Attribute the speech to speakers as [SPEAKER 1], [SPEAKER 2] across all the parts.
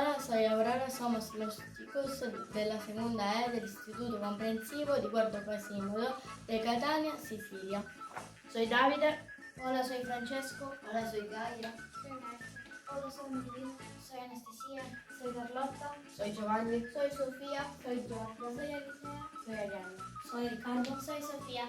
[SPEAKER 1] Hola, soy Aurora, somos los chicos de la segunda E del Instituto Comprensivo di Guardo Quasimodo de Catania, Sicilia. Soy Davide.
[SPEAKER 2] Hola, soy Francesco.
[SPEAKER 3] Hola, soy Gaia.
[SPEAKER 4] Soy Marta. Hola, soy Melina. Soy Anastasia.
[SPEAKER 2] Soy Carlotta.
[SPEAKER 3] Soy Giovanni.
[SPEAKER 2] Soy Sofía.
[SPEAKER 4] Soy Giorgia. Soy Elisea.
[SPEAKER 1] Soy Arianna.
[SPEAKER 2] Soy Riccardo.
[SPEAKER 4] Soy Sofía.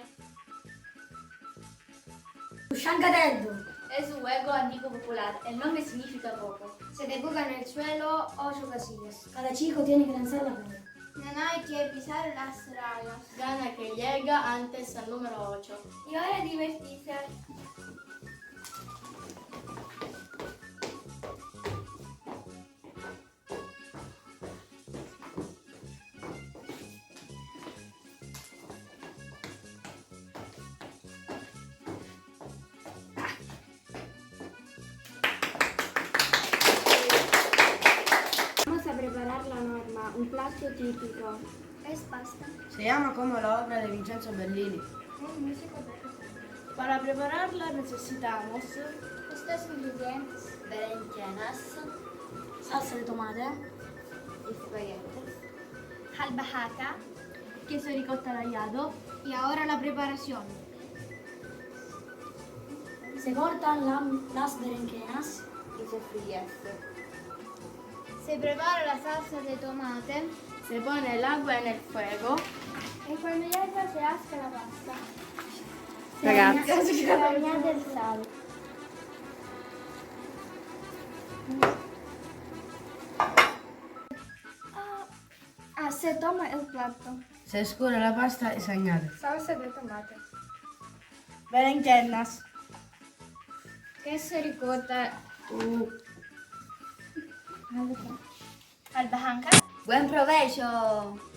[SPEAKER 2] Shangadello.
[SPEAKER 5] Es un juego antiguo popular. El nombre significa poco.
[SPEAKER 2] Se dibuja en el suelo 8 casillas. Cada chico tiene que lanzar la bola.
[SPEAKER 4] No hay que pisar las rayas.
[SPEAKER 1] Gana que llega antes al número 8.
[SPEAKER 4] Y ahora divertirse.
[SPEAKER 6] Vamos a preparar la norma, un plato típico.
[SPEAKER 4] Es pasta.
[SPEAKER 3] Se llama como la obra de Vincenzo Bellini.
[SPEAKER 4] Es músico de
[SPEAKER 2] Para prepararla necesitamos
[SPEAKER 4] estos ingredientes.
[SPEAKER 5] Berenjenas,
[SPEAKER 2] salsa de tomate,
[SPEAKER 5] espaguetis,
[SPEAKER 4] Albahaca.
[SPEAKER 2] queso ricotta tagliado.
[SPEAKER 4] Y ahora la preparación.
[SPEAKER 2] Se cortan las berenjenas.
[SPEAKER 5] y se fríe.
[SPEAKER 4] Se prepara la salsa de tomate.
[SPEAKER 1] Se pone el agua en el fuego.
[SPEAKER 4] Y cuando hierva se hace la pasta.
[SPEAKER 1] Ragazzi,
[SPEAKER 4] Se añade el sal. Se toma el plato.
[SPEAKER 3] Se escura la pasta y se añade.
[SPEAKER 4] Salsa de tomate.
[SPEAKER 2] Berenjenas.
[SPEAKER 4] Queso ricotta. Albahaca.
[SPEAKER 5] ¡Buen provecho!